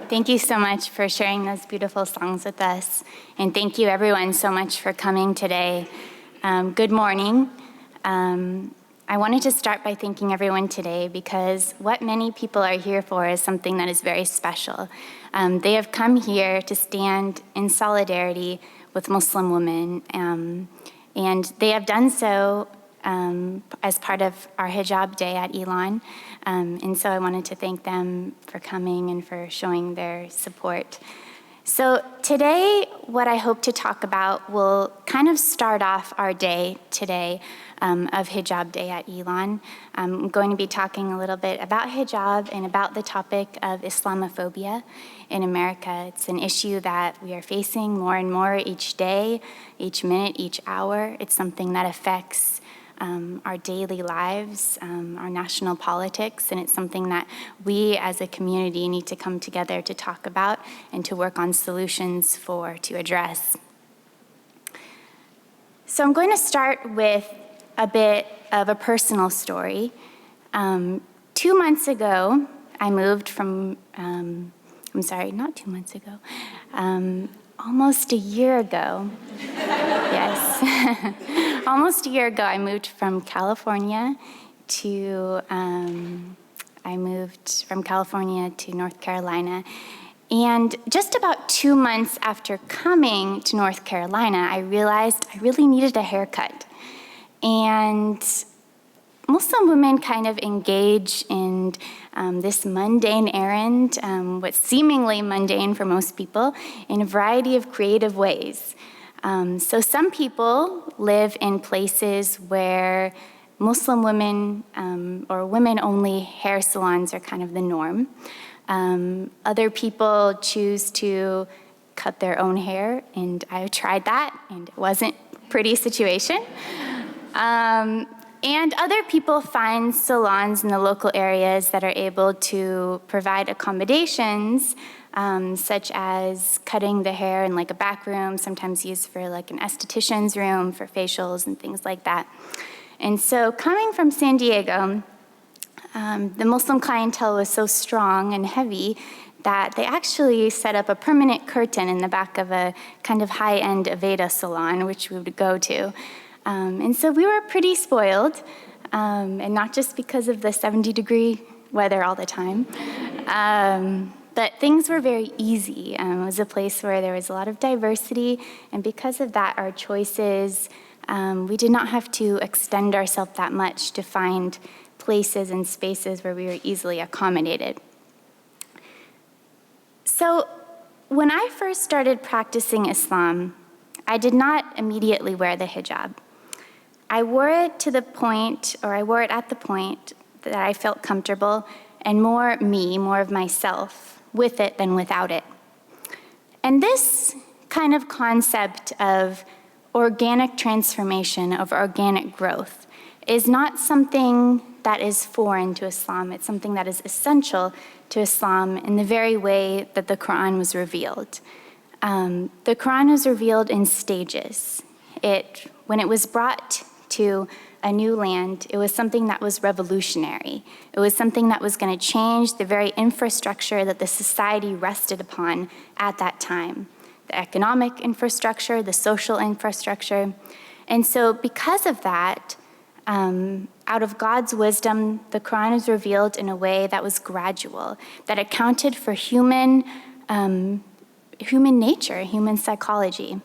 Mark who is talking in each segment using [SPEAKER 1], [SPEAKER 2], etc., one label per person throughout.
[SPEAKER 1] Thank you so much for sharing those beautiful songs with us. And thank you everyone so much for coming today. Good morning. I wanted to start by thanking everyone today because what many people are here for is something that is very special. They have come here to stand in solidarity with Muslim women, and they have done so as part of our hijab day at Elon. And so I wanted to thank them for coming and for showing their support. So today, what I hope to talk about will kind of start off our day today of Hijab Day at Elon. I'm going to be talking a little bit about hijab and about the topic of Islamophobia in America. It's an issue that we are facing more and more each day, each minute, each hour. It's something that affects our daily lives, our national politics, and it's something that we as a community need to come together to talk about and to work on solutions to address. So I'm going to start with a bit of a personal story. 2 months ago, I moved from, not 2 months ago, almost a year ago, yes. Almost a year ago, I moved from California to North Carolina. And just about 2 months after coming to North Carolina, I realized I really needed a haircut. And Muslim women kind of engage in this mundane errand, what's seemingly mundane for most people, in a variety of creative ways. So some people live in places where Muslim women or women-only hair salons are kind of the norm. Other people choose to cut their own hair, and I tried that, and it wasn't a pretty situation. And other people find salons in the local areas that are able to provide accommodations, such as cutting the hair in like a back room, sometimes used for like an esthetician's room for facials and things like that. And so coming from San Diego, the Muslim clientele was so strong and heavy that they actually set up a permanent curtain in the back of a kind of high-end Aveda salon, which we would go to. And so we were pretty spoiled, and not just because of the 70-degree weather all the time, but things were very easy. It was a place where there was a lot of diversity, and because of that, our choices, we did not have to extend ourselves that much to find places and spaces where we were easily accommodated. So when I first started practicing Islam, I did not immediately wear the hijab. I wore it at the point that I felt comfortable and more of myself with it than without it. And this kind of concept of organic transformation, of organic growth, is not something that is foreign to Islam. It's something that is essential to Islam in the very way that the Quran was revealed. The Quran was revealed in stages. When it was brought to a new land, it was something that was revolutionary. It was something that was going to change the very infrastructure that the society rested upon at that time. The economic infrastructure, the social infrastructure. And so because of that, out of God's wisdom, the Quran was revealed in a way that was gradual, that accounted for human nature, human psychology.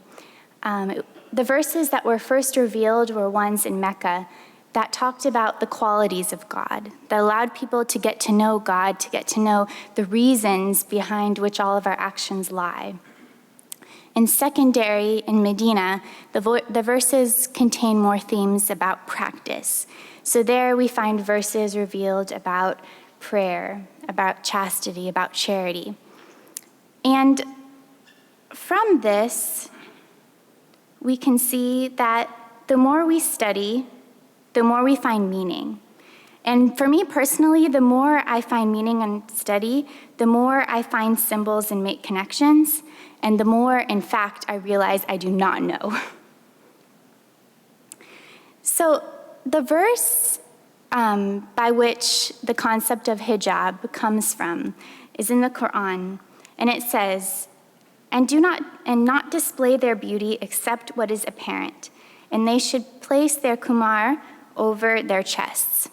[SPEAKER 1] The verses that were first revealed were ones in Mecca that talked about the qualities of God, that allowed people to get to know God, to get to know the reasons behind which all of our actions lie. In secondary, in Medina, the verses contain more themes about practice. So there we find verses revealed about prayer, about chastity, about charity. And from this, we can see that the more we study, the more we find meaning. And for me personally, the more I find meaning and study, the more I find symbols and make connections, and the more, in fact, I realize I do not know. So the verse by which the concept of hijab comes from is in the Quran. And it says, and not display their beauty except what is apparent, and they should place their kumar over their chests.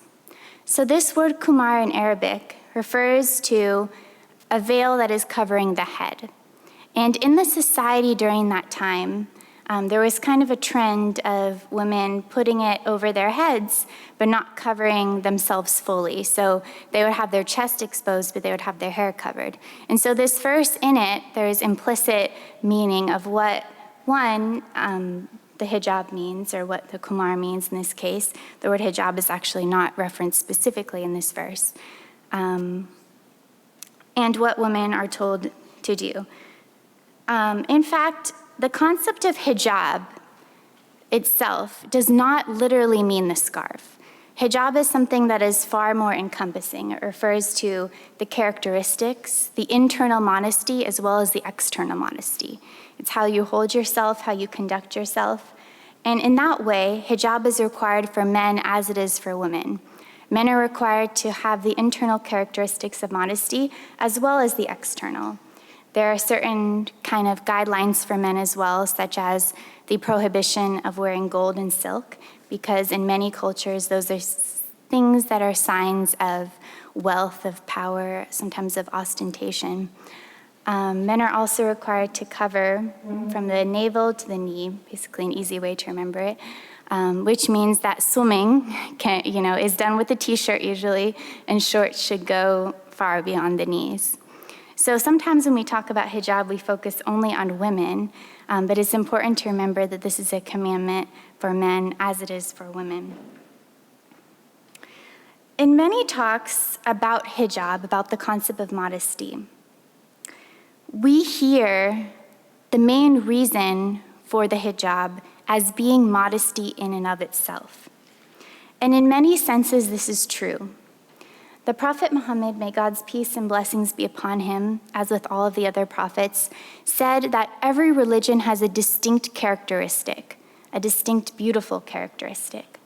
[SPEAKER 1] So this word kumar in Arabic refers to a veil that is covering the head. And in the society during that time, there was kind of a trend of women putting it over their heads, but not covering themselves fully. So they would have their chest exposed, but they would have their hair covered. And so this verse in it, there's implicit meaning of what, one, the hijab means, or what the kumar means in this case. The word hijab is actually not referenced specifically in this verse. And what women are told to do. In fact, the concept of hijab itself does not literally mean the scarf. Hijab is something that is far more encompassing. It refers to the characteristics, the internal modesty, as well as the external modesty. It's how you hold yourself, how you conduct yourself. And in that way, hijab is required for men as it is for women. Men are required to have the internal characteristics of modesty as well as the external. There are certain kind of guidelines for men as well, such as the prohibition of wearing gold and silk, because in many cultures, those are things that are signs of wealth, of power, sometimes of ostentation. Men are also required to cover from the navel to the knee, basically an easy way to remember it, which means that swimming is done with a t-shirt usually, and shorts should go far beyond the knees. So sometimes when we talk about hijab, we focus only on women, but it's important to remember that this is a commandment for men as it is for women. In many talks about hijab, about the concept of modesty, we hear the main reason for the hijab as being modesty in and of itself. And in many senses, this is true. The Prophet Muhammad, may God's peace and blessings be upon him, as with all of the other prophets, said that every religion has a distinct characteristic, a distinct beautiful characteristic,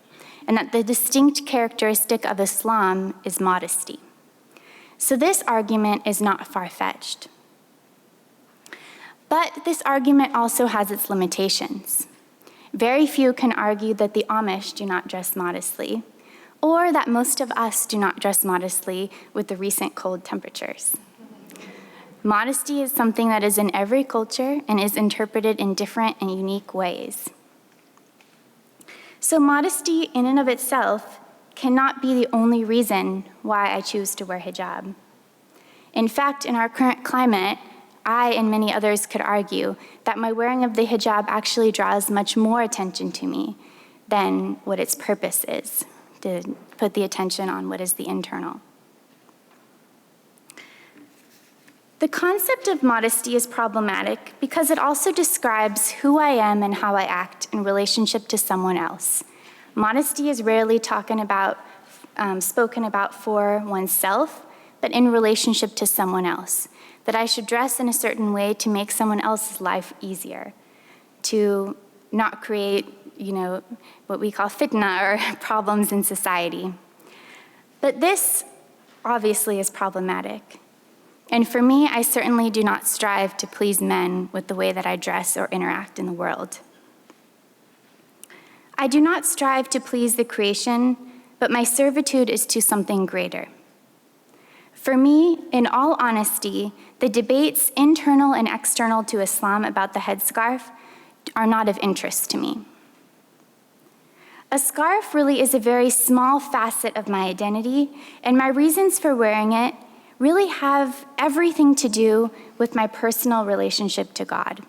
[SPEAKER 1] and that the distinct characteristic of Islam is modesty. So this argument is not far-fetched. But this argument also has its limitations. Very few can argue that the Amish do not dress modestly, or that most of us do not dress modestly with the recent cold temperatures. Modesty is something that is in every culture and is interpreted in different and unique ways. So modesty in and of itself cannot be the only reason why I choose to wear hijab. In fact, in our current climate, I and many others could argue that my wearing of the hijab actually draws much more attention to me than what its purpose is, to put the attention on what is the internal. The concept of modesty is problematic because it also describes who I am and how I act in relationship to someone else. Modesty is rarely spoken about for oneself, but in relationship to someone else. That I should dress in a certain way to make someone else's life easier, to not create, what we call fitna or problems in society. But this obviously is problematic. And for me, I certainly do not strive to please men with the way that I dress or interact in the world. I do not strive to please the creation, but my servitude is to something greater. For me, in all honesty, the debates internal and external to Islam about the headscarf are not of interest to me. A scarf really is a very small facet of my identity, and my reasons for wearing it really have everything to do with my personal relationship to God.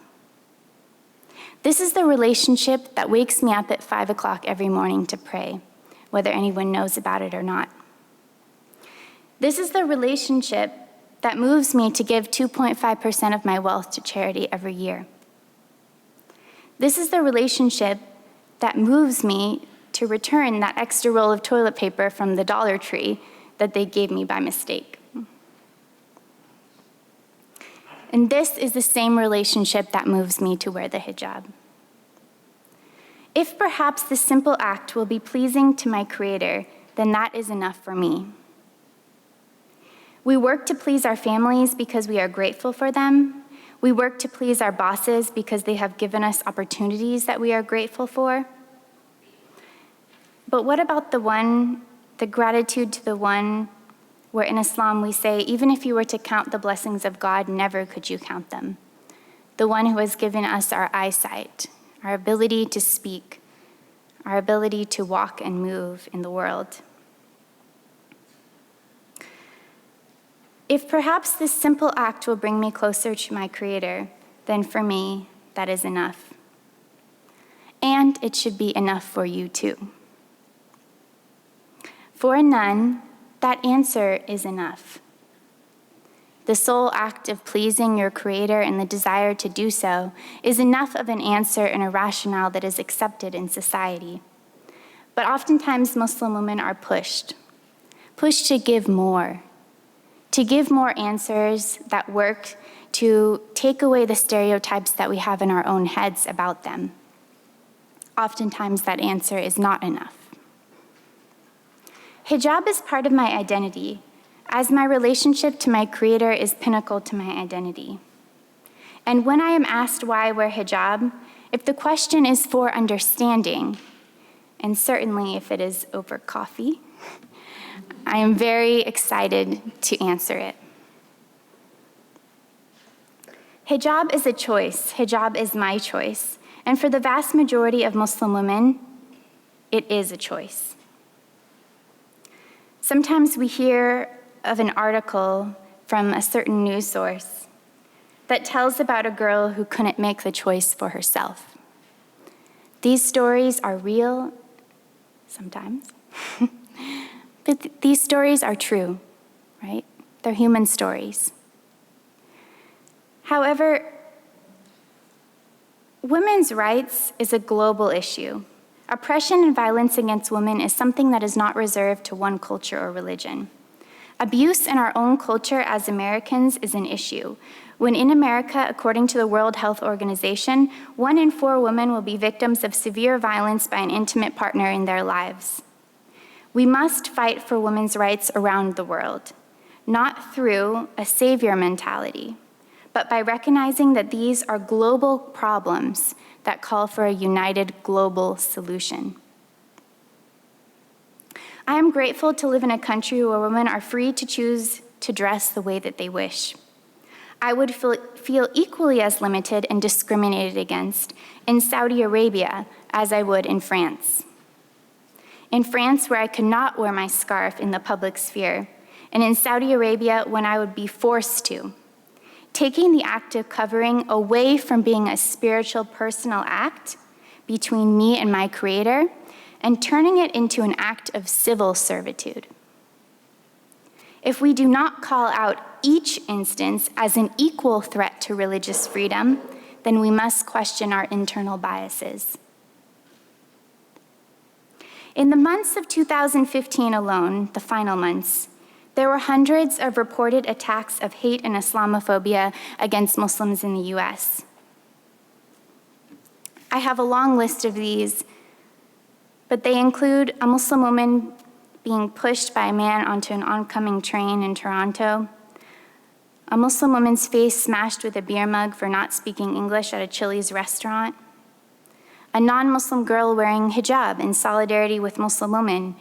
[SPEAKER 1] This is the relationship that wakes me up at 5 o'clock every morning to pray, whether anyone knows about it or not. This is the relationship that moves me to give 2.5% of my wealth to charity every year. This is the relationship that moves me to return that extra roll of toilet paper from the Dollar Tree that they gave me by mistake. And this is the same relationship that moves me to wear the hijab. If perhaps this simple act will be pleasing to my Creator, then that is enough for me. We work to please our families because we are grateful for them. We work to please our bosses because they have given us opportunities that we are grateful for. But what about the gratitude to the one where in Islam we say, even if you were to count the blessings of God, never could you count them. The one who has given us our eyesight, our ability to speak, our ability to walk and move in the world. If perhaps this simple act will bring me closer to my Creator, then for me, that is enough. And it should be enough for you too. For a nun, that answer is enough. The sole act of pleasing your Creator and the desire to do so is enough of an answer and a rationale that is accepted in society. But oftentimes Muslim women are pushed to give more answers that work to take away the stereotypes that we have in our own heads about them. Oftentimes that answer is not enough. Hijab is part of my identity, as my relationship to my Creator is pinnacle to my identity. And when I am asked why I wear hijab, if the question is for understanding, and certainly if it is over coffee, I am very excited to answer it. Hijab is a choice. Hijab is my choice. And for the vast majority of Muslim women, it is a choice. Sometimes we hear of an article from a certain news source that tells about a girl who couldn't make the choice for herself. These stories are real, sometimes, but these stories are true, right? They're human stories. However, women's rights is a global issue. Oppression and violence against women is something that is not reserved to one culture or religion. Abuse in our own culture as Americans is an issue. When in America, according to the World Health Organization, 1 in 4 women will be victims of severe violence by an intimate partner in their lives. We must fight for women's rights around the world, not through a savior mentality, but by recognizing that these are global problems that call for a united global solution. I am grateful to live in a country where women are free to choose to dress the way that they wish. I would feel equally as limited and discriminated against in Saudi Arabia as I would in France. In France, where I could not wear my scarf in the public sphere, and in Saudi Arabia, when I would be forced to. Taking the act of covering away from being a spiritual, personal act between me and my Creator, and turning it into an act of civil servitude. If we do not call out each instance as an equal threat to religious freedom, then we must question our internal biases. In the months of 2015 alone, the final months, there were hundreds of reported attacks of hate and Islamophobia against Muslims in the US. I have a long list of these, but they include a Muslim woman being pushed by a man onto an oncoming train in Toronto, a Muslim woman's face smashed with a beer mug for not speaking English at a Chili's restaurant, a non-Muslim girl wearing hijab in solidarity with Muslim women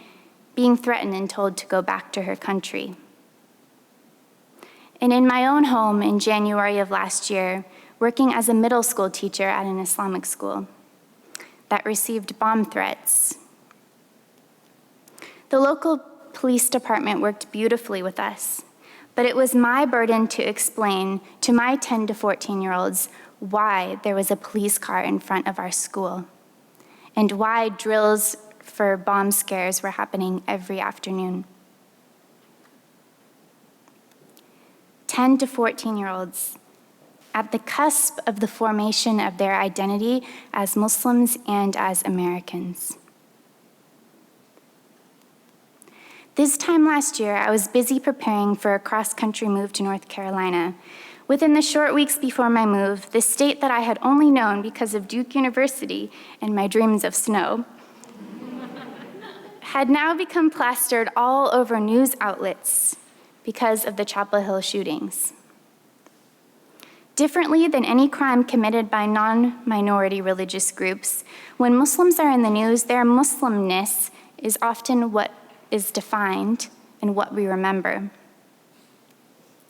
[SPEAKER 1] being threatened and told to go back to her country. And in my own home in January of last year, working as a middle school teacher at an Islamic school that received bomb threats. The local police department worked beautifully with us, but it was my burden to explain to my 10 to 14-year-olds why there was a police car in front of our school and why drills for bomb scares were happening every afternoon. 10 to 14-year-olds at the cusp of the formation of their identity as Muslims and as Americans. This time last year, I was busy preparing for a cross-country move to North Carolina. Within the short weeks before my move, the state that I had only known because of Duke University and my dreams of snow had now become plastered all over news outlets, because of the Chapel Hill shootings. Differently than any crime committed by non-minority religious groups, when Muslims are in the news, their Muslimness is often what is defined and what we remember.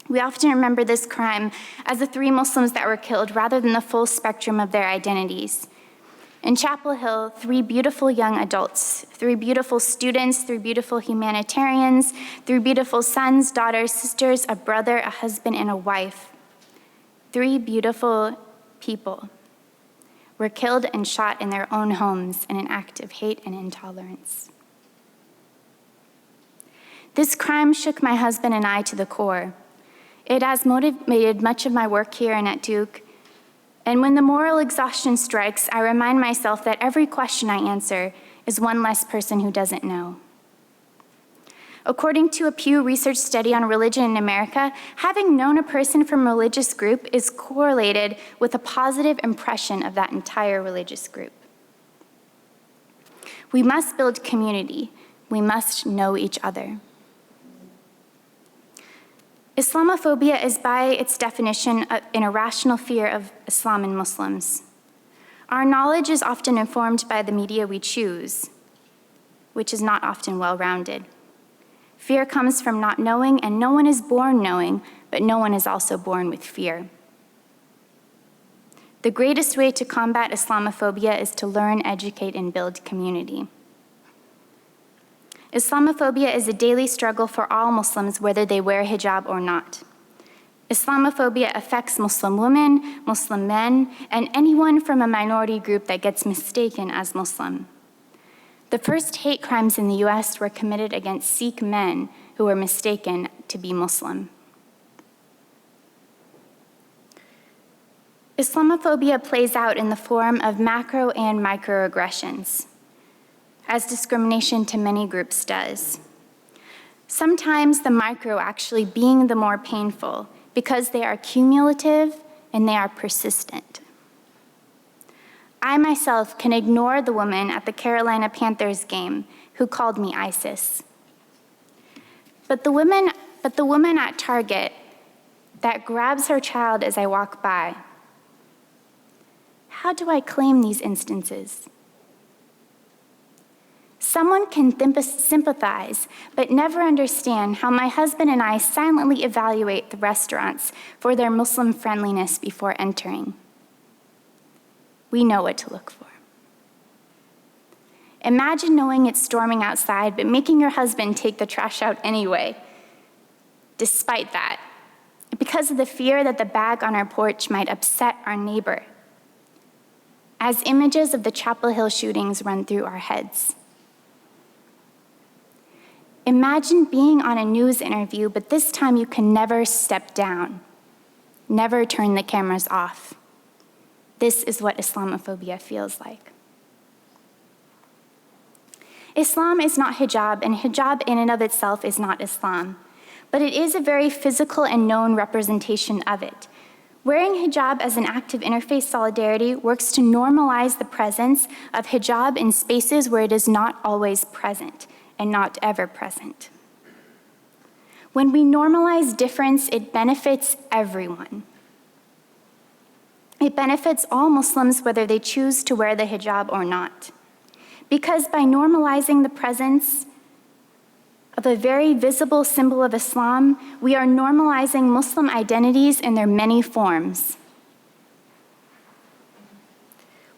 [SPEAKER 1] We often remember this crime as the 3 Muslims that were killed rather than the full spectrum of their identities. In Chapel Hill, 3 beautiful young adults, 3 beautiful students, 3 beautiful humanitarians, 3 beautiful sons, daughters, sisters, a brother, a husband, and a wife. 3 beautiful people were killed and shot in their own homes in an act of hate and intolerance. This crime shook my husband and I to the core. It has motivated much of my work here and at Duke. And when the moral exhaustion strikes, I remind myself that every question I answer is one less person who doesn't know. According to a Pew Research study on religion in America, having known a person from a religious group is correlated with a positive impression of that entire religious group. We must build community. We must know each other. Islamophobia is, by its definition, an irrational fear of Islam and Muslims. Our knowledge is often informed by the media we choose, which is not often well-rounded. Fear comes from not knowing, and no one is born knowing, but no one is also born with fear. The greatest way to combat Islamophobia is to learn, educate, and build community. Islamophobia is a daily struggle for all Muslims, whether they wear hijab or not. Islamophobia affects Muslim women, Muslim men, and anyone from a minority group that gets mistaken as Muslim. The first hate crimes in the US were committed against Sikh men who were mistaken to be Muslim. Islamophobia plays out in the form of macro and microaggressions, as discrimination to many groups does. Sometimes the micro actually being the more painful because they are cumulative and they are persistent. I myself can ignore the woman at the Carolina Panthers game who called me ISIS. But the woman at Target that grabs her child as I walk by, how do I claim these instances? Someone can sympathize, but never understand how my husband and I silently evaluate the restaurants for their Muslim friendliness before entering. We know what to look for. Imagine knowing it's storming outside, but making your husband take the trash out anyway, despite that, because of the fear that the bag on our porch might upset our neighbor, as images of the Chapel Hill shootings run through our heads. Imagine being on a news interview, but this time you can never step down, never turn the cameras off. This is what Islamophobia feels like. Islam is not hijab, and hijab in and of itself is not Islam, but it is a very physical and known representation of it. Wearing hijab as an act of interfaith solidarity works to normalize the presence of hijab in spaces where it is not always present and not ever present. When we normalize difference, it benefits everyone. It benefits all Muslims whether they choose to wear the hijab or not. Because by normalizing the presence of a very visible symbol of Islam, we are normalizing Muslim identities in their many forms.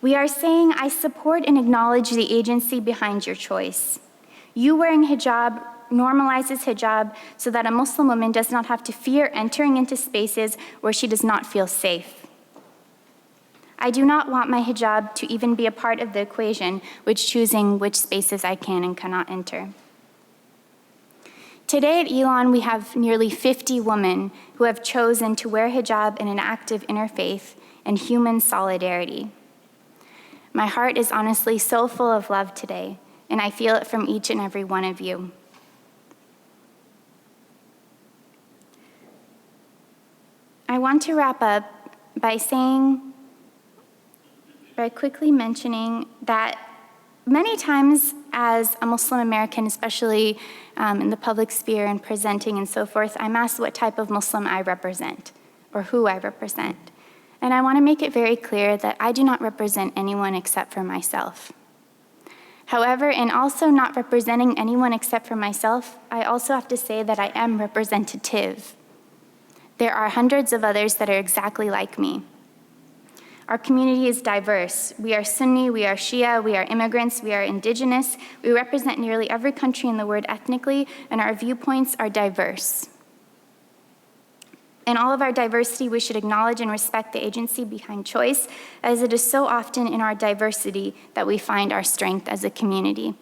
[SPEAKER 1] We are saying, I support and acknowledge the agency behind your choice. You wearing hijab normalizes hijab so that a Muslim woman does not have to fear entering into spaces where she does not feel safe. I do not want my hijab to even be a part of the equation which choosing which spaces I can and cannot enter. Today at Elon, we have nearly 50 women who have chosen to wear hijab in an act of interfaith and human solidarity. My heart is honestly so full of love today, and I feel it from each and every one of you. I want to wrap up by quickly mentioning that many times as a Muslim American, especially in the public sphere and presenting and so forth, I'm asked what type of Muslim I represent or who I represent. And I want to make it very clear that I do not represent anyone except for myself. However, in also not representing anyone except for myself, I also have to say that I am representative. There are hundreds of others that are exactly like me. Our community is diverse. We are Sunni, we are Shia, we are immigrants, we are indigenous. We represent nearly every country in the world ethnically, and our viewpoints are diverse. In all of our diversity, we should acknowledge and respect the agency behind choice, as it is so often in our diversity that we find our strength as a community.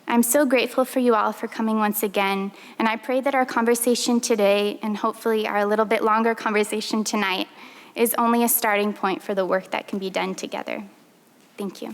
[SPEAKER 1] I'm so grateful for you all for coming once again, and I pray that our conversation today, and hopefully our little bit longer conversation tonight, is only a starting point for the work that can be done together. Thank you.